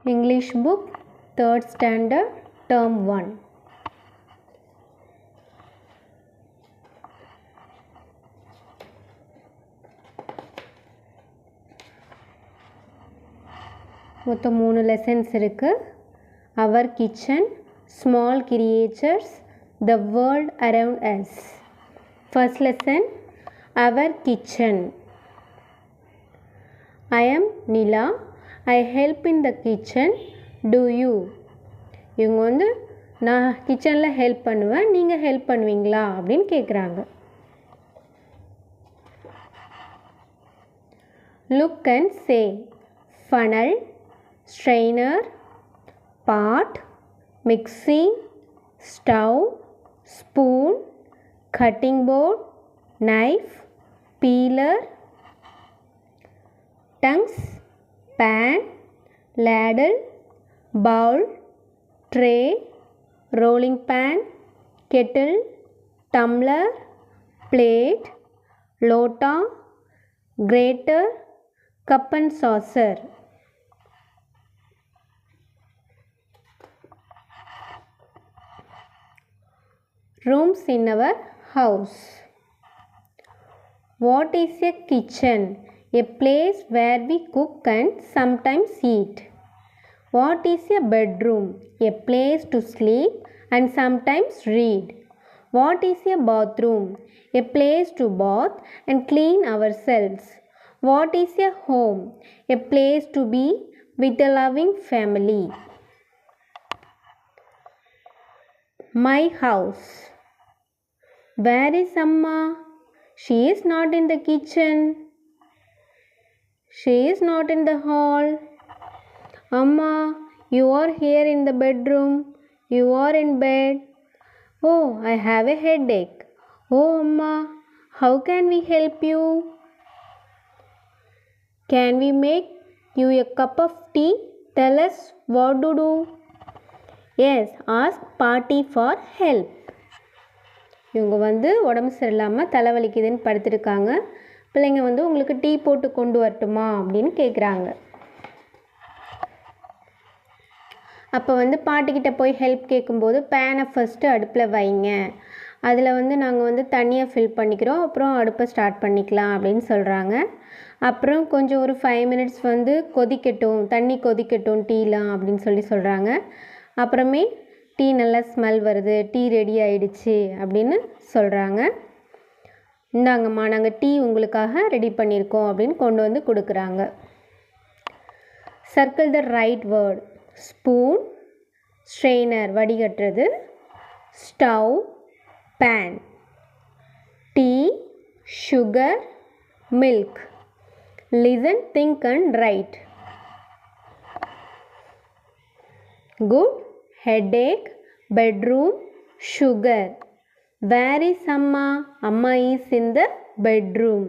English book, 3rd standard, term 1. மொத்தம் 3 lessons இருக்கு. Our kitchen, small creatures, the world around us. First lesson, our kitchen. I am Nila. I help in the kitchen. Do you? இவங்க வந்து நான் கிச்சனில் help பண்ணுவேன், நீங்கள் help பண்ணுவீங்களா அப்படின்னு கேட்குறாங்க. Look and say. Funnel, strainer, pot, mixing, stove, spoon, cutting board, knife, peeler, tongs, pan, ladle, bowl, tray, rolling pan, kettle, tumbler, plate, lota, grater, cup and saucer. Rooms in our house. What is a kitchen? A place where we cook and sometimes eat. What is a bedroom? A place to sleep and sometimes read. What is a bathroom? A place to bath and clean ourselves. What is a home? A place to be with a loving family. My house. Where is Amma? She is not in the kitchen. She is not in the hall. Amma, you are here in the bedroom. You are in bed. Oh, I have a headache. Oh, Amma, how can we help you? Can we make you a cup of tea? Tell us what to do. Yes, ask Paati for help. இவங்க வந்து உடம்பு சரியில்லாமல் தலைவலிக்குதுன்னு படுத்துருக்காங்க. பிள்ளைங்க வந்து உங்களுக்கு tea போட்டு கொண்டு வரட்டுமா அப்படின்னு கேட்குறாங்க. அப்போ வந்து பாட்டிக்கிட்ட போய் ஹெல்ப் கேட்கும்போது பேனை ஃபஸ்ட்டு அடுப்பில் வைங்க, அதில் வந்து நாங்கள் வந்து தண்ணியை ஃபில் பண்ணிக்கிறோம், அப்புறம் அடுப்பை ஸ்டார்ட் பண்ணிக்கலாம் அப்படின்னு சொல்கிறாங்க. அப்புறம் கொஞ்சம் ஒரு 5 minutes வந்து கொதிக்கட்டும், தண்ணி கொதிக்கட்டும் டீலாம் அப்படின்னு சொல்கிறாங்க. அப்புறமே டீ நல்லா ஸ்மெல் வருது, டீ ரெடி ஆயிடுச்சு அப்படின்னு சொல்கிறாங்க. இந்தாங்கம்மா நாங்கள் டீ உங்களுக்காக ரெடி பண்ணியிருக்கோம் அப்படின்னு கொண்டு வந்து கொடுக்குறாங்க. Circle the right word. Spoon, strainer வடிகட்டுறது, stove, pan, tea, sugar, milk. Listen, think and write. Good. Headache, bedroom, sugar. Where is Amma? Amma is in the bedroom.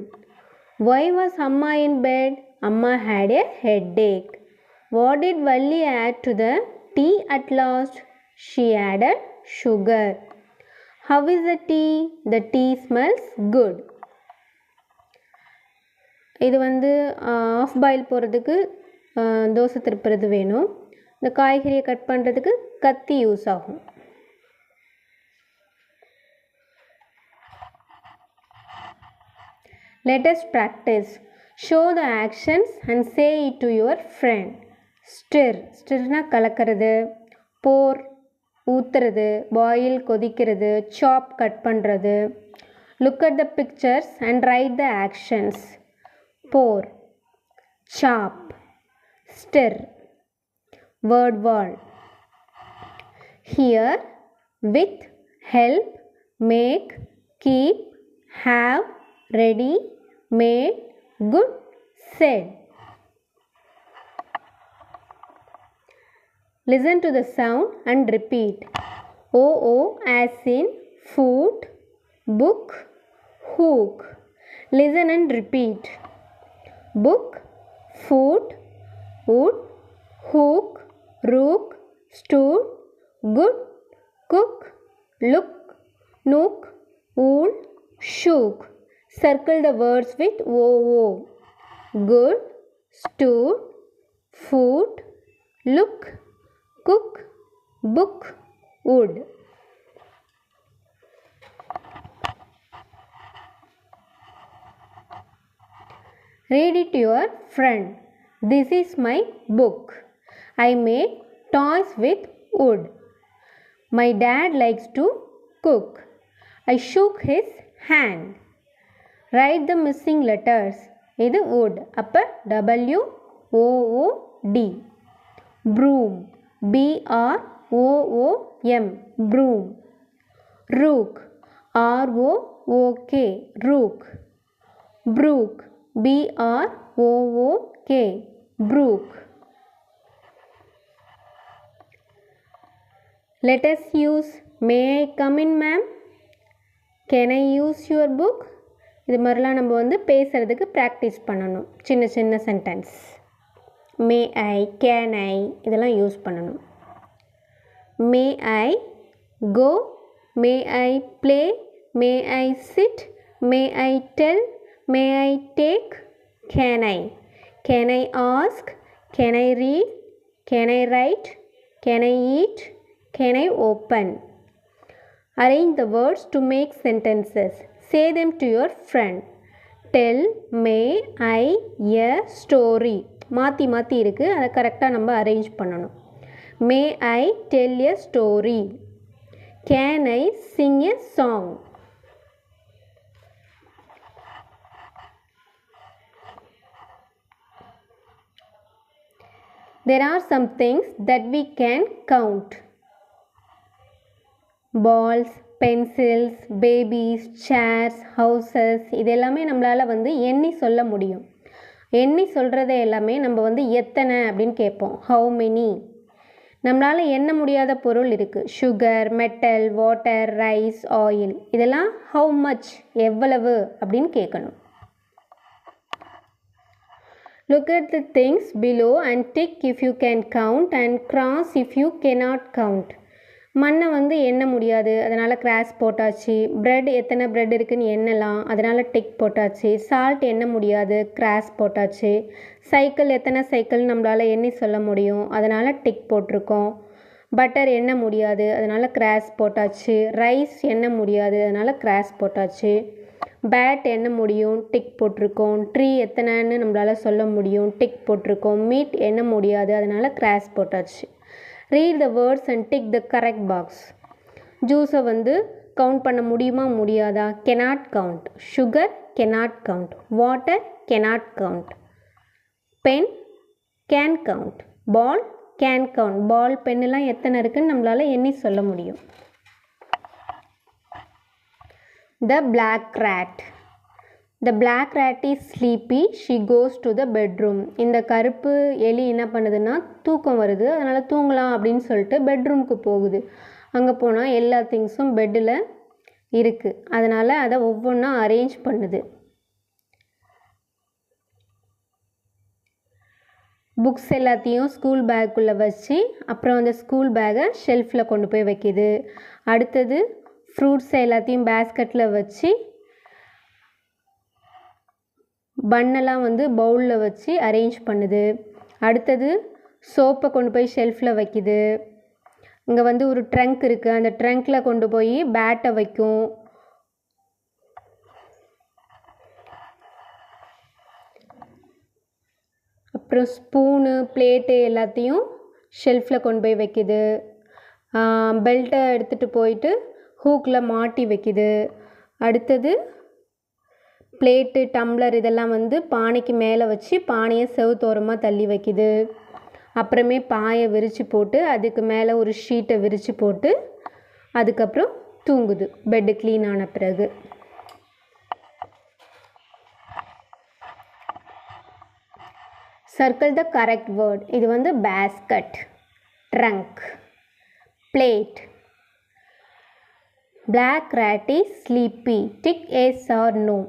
Why was Amma in bed? Amma had a headache. What did Valli add to the tea at last? She added sugar. How is the tea? The tea smells good. இது வந்து half boil போகிறதுக்கு தோசை திருப்புறது வேணும். இந்த காய்கறியை cut பண்ணுறதுக்கு கத்தி use ஆகும். Let us practice. Show the actions and say it to your friend. Stir. Stirனா கலக்கிறது. pour ஊற்றுறது. boil கொதிக்கிறது. chop கட் பண்ணுறது. Look at the pictures and write the actions. pour, chop, stir. Word wall. Here, with, help, make, keep, have, ready, made, good, said. Listen to the sound and repeat. O as in foot, book, hook. Listen and repeat. Book, foot, wood, hook, rook, stool, good, cook, look, nook, wool, shook. Circle the words with O. Good, stool, foot, look, cook, book, wood. Read it to your friend. This is my book. I make toys with wood. My dad likes to cook. I shook his hand. Write the missing letters. இது wood. அப்போ WOOD. Broom. BROOM. Broom. Rook. ROOK. Rook. Brook. BROOK. Brook. Let us use may I come in ma'am? Can I use your book? இது மாதிரிலாம் நம்ம வந்து பேசுகிறதுக்கு practice பண்ணணும். சின்ன சின்ன சென்டென்ஸ் மே ஐ, கேன் ஐ இதெல்லாம் யூஸ் பண்ணணும். May I go, may I play, may I sit, may I tell, may I take, can I. Can I ask, can I read, can I write, can I eat, can I open? Arrange the words to make sentences. Say them to your friend. Tell, may I a story. மாற்றி மாற்றி இருக்குது, அதை கரெக்டாக நம்ம arrange பண்ணணும். May I tell a story? Can I sing a song? There are some things that we can count. Balls, pencils, babies, chairs, houses இது எல்லாமே நம்மளால் வந்து எண்ணி சொல்ல முடியும். எண்ணி சொல்கிறத எல்லாமே நம்ம வந்து எத்தனை அப்படின்னு கேட்போம். How many. நம்மளால் எண்ண முடியாத பொருள் இருக்குது. Sugar, metal, water, rice, oil இதெல்லாம் ஹவு மச் எவ்வளவு அப்படின்னு கேட்கணும். Look at the things below and tick if you can count and cross if you cannot count. மண்ணை வந்து எண்ண முடியாது, அதனால் கிராஸ் போட்டாச்சு. ப்ரெட் எத்தனை ப்ரெட் இருக்குதுன்னு எண்ணலாம், அதனால் டிக் போட்டாச்சு. சால்ட் எண்ண முடியாது, கிராஸ் போட்டாச்சு. சைக்கிள் எத்தனை சைக்கிள் நம்மளால் எண்ணி சொல்ல முடியும், அதனால் டிக் போட்டிருக்கோம். பட்டர் எண்ண முடியாது, அதனால் கிராஸ் போட்டாச்சு. ரைஸ் எண்ண முடியாது, அதனால் கிராஸ் போட்டாச்சு. பேட் எண்ண முடியும், டிக் போட்டிருக்கோம். ட்ரீ எத்தனைன்னு நம்மளால் சொல்ல முடியும், டிக் போட்டிருக்கோம். மீட் எண்ண முடியாது, அதனால் கிராஸ் போட்டாச்சு. Read the words and tick the correct box. ஜூஸை வந்து கவுண்ட் பண்ண முடியுமா முடியாதா? cannot count. sugar cannot count. water cannot count. pen can count. ball can count. ball பென்னெல்லாம் எத்தனை இருக்குன்னு நம்மளால் எண்ணி சொல்ல முடியும். The black rat. The black rat is sleepy. She goes to the bedroom. இந்த கருப்பு எலி என்ன பண்ணுதுன்னா தூக்கம் வருது, அதனால் தூங்கலாம் அப்படின்னு சொல்லிட்டு பெட்ரூமுக்கு போகுது. அங்கே போனால் எல்லா திங்ஸும் பெட்டில் இருக்குது, அதனால் அதை ஒவ்வொன்றா அரேஞ்ச் பண்ணுது. புக்ஸ் எல்லாத்தையும் ஸ்கூல் பேக்குள்ளே வச்சு அப்புறம் அந்த ஸ்கூல் பேக்கை ஷெல்ஃபில் கொண்டு போய் வைக்கிது. அடுத்தது ஃப்ரூட்ஸ் எல்லாத்தையும் பேஸ்கெட்டில் வச்சு பன்னெல்லாம் வந்து பவுலில் வச்சு அரேஞ்ச் பண்ணுது. அடுத்தது சோப்பை கொண்டு போய் ஷெல்ஃபில் வைக்கிது. இங்கே வந்து ஒரு ட்ரங்க் இருக்குது, அந்த ட்ரங்க்கில் கொண்டு போய் பேட்டை வைக்கும். அப்புறம் ஸ்பூனு, பிளேட்டு எல்லாத்தையும் ஷெல்ஃபில் கொண்டு போய் வைக்கிது. பெல்ட்டை எடுத்துகிட்டு போயிட்டு ஹூக்கில் மாட்டி வைக்கிது. அடுத்தது பிளேட்டு, டம்ளர் இதெல்லாம் வந்து பானைக்கு மேலே வச்சு பானையை செவுத்தோரமாக தள்ளி வைக்கிது. அப்புறமே பாயை விரித்து போட்டு அதுக்கு மேலே ஒரு ஷீட்டை விரித்து போட்டு அதுக்கப்புறம் தூங்குது பெட்டு க்ளீன் ஆன பிறகு. Circle the correct word. இது வந்து basket, trunk, plate. Black rat is sleepy. Tick yes or no.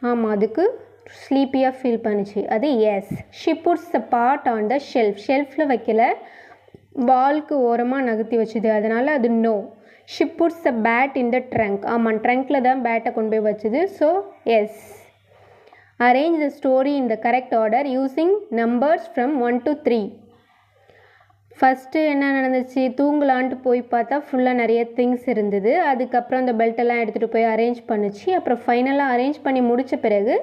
ஆமாம், அதுக்கு ஸ்லீப்பியாக ஃபீல் பண்ணிச்சு, அது yes. She puts the bat on the shelf. ஷெல்ஃபில் வைக்கல, வால்க்கு ஓரமாக நகர்த்தி வச்சுது, அதனால் அது no. She puts the bat in the trunk. ஆமாம், ட்ரங்க்கில் தான் பேட்டை கொண்டு போய் வச்சுது, so yes. Arrange the story in the correct order using numbers from 1 to 3. First என்ன நடந்துச்சு, தூங்கலான்ட்டு போய் பார்த்தா ஃபுல்லாக நிறைய திங்ஸ் இருந்தது. அதுக்கப்புறம் அந்த பெல்ட்டெல்லாம் எடுத்துகிட்டு போய் அரேஞ்ச் பண்ணுச்சு. அப்புறம் ஃபைனலாக அரேஞ்ச் பண்ணி முடித்த பிறகு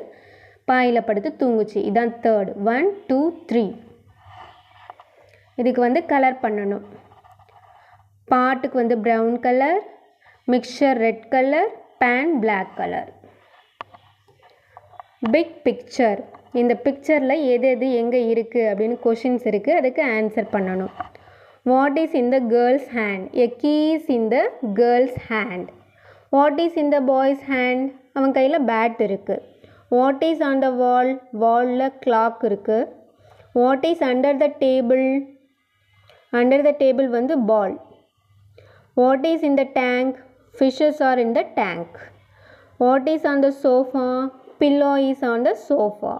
பாயில் படுத்து தூங்குச்சு. இதான் தேர்ட். 1 2 3. இதுக்கு வந்து கலர் பண்ணணும். பாட்டுக்கு வந்து brown colour, mixer red colour, pan black colour. Big picture. இந்த பிக்சரில் எது எது எங்கே இருக்குது அப்படின்னு கொஷின்ஸ் இருக்குது, அதுக்கு ஆன்சர் பண்ணணும். What is in the girl's hand? A key is in the girl's hand. What is in the boy's hand? அவன் கையில் பேட் இருக்குது. What is on the wall? வாலில் கிளாக் இருக்குது. What is under the table? Under the table வந்து ball. What is in the tank? Fishes are in the tank. What is on the sofa? Pillow is on the sofa.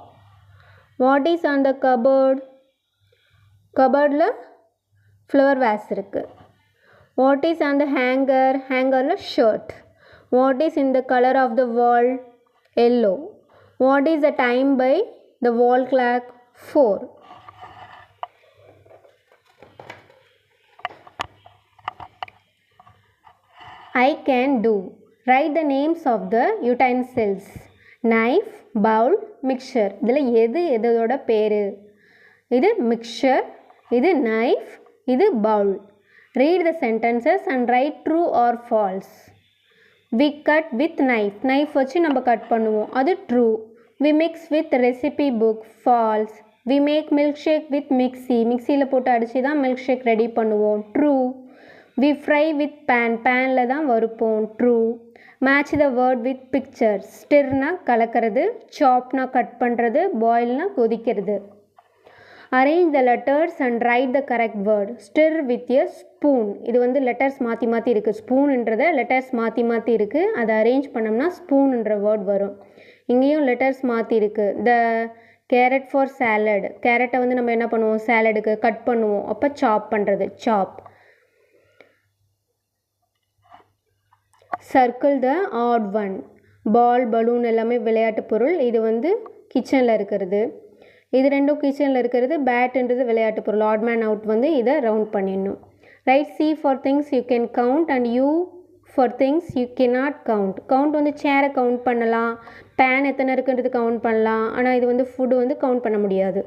What is on the cupboard? Cupboardல flower vase இருக்கு. What is on the hanger? Hangerல shirt. What is in the color of the wall? Yellow. What is the time by the wall clock? 4. I can do. Write the names of the utensils. Knife, bowl, mixer. இதில் எது எதோட பேர்? இது mixer, இது knife, இது bowl. Read the sentences and write true or false. We cut with knife. Knife வச்சு நம்ம cut பண்ணுவோம், அது true. We mix with recipe book. False. We make milk shake with mixie. மிக்ஸியில் போட்டு அடித்து தான் மில்க் ஷேக் ரெடி பண்ணுவோம், true. We fry with pan. பேனில் தான் வறுப்போம், true. Match the word with pictures. ஸ்டிர்னா கலக்கிறது, சாப்னா கட் பண்ணுறது, பாயில்னா கொதிக்கிறது. Arrange the letters and write the correct word. Stir with a spoon. இது வந்து லெட்டர்ஸ் மாற்றி மாற்றி இருக்குது. ஸ்பூன்ன்றதை லெட்டர்ஸ் மாற்றி மாற்றி இருக்குது, அதை அரேஞ்ச் பண்ணோம்னா ஸ்பூன்ன்ற வேர்ட் வரும். இங்கேயும் லெட்டர்ஸ் மாற்றி இருக்குது. த கேரட் ஃபார் சாலட். கேரட்டை வந்து நம்ம என்ன பண்ணுவோம், சாலடுக்கு கட் பண்ணுவோம், அப்போ சாப் பண்ணுறது, chop. Circle the odd one. Ball, balloon எல்லாமே விளையாட்டு பொருள். இது வந்து கிச்சனில் இருக்கிறது. இது ரெண்டும் கிச்சனில் இருக்கிறது. பேட்டுன்றது விளையாட்டு பொருள். ஆட் மேன் அவுட் வந்து இதை ரவுண்ட் பண்ணிடணும். Right C for things you can count and you for things you cannot count. Count வந்து சேரை கவுண்ட் பண்ணலாம், பேன் எத்தனை இருக்குன்றது கவுண்ட் பண்ணலாம். ஆனால் இது வந்து ஃபுட்டு வந்து கவுண்ட் பண்ண முடியாது.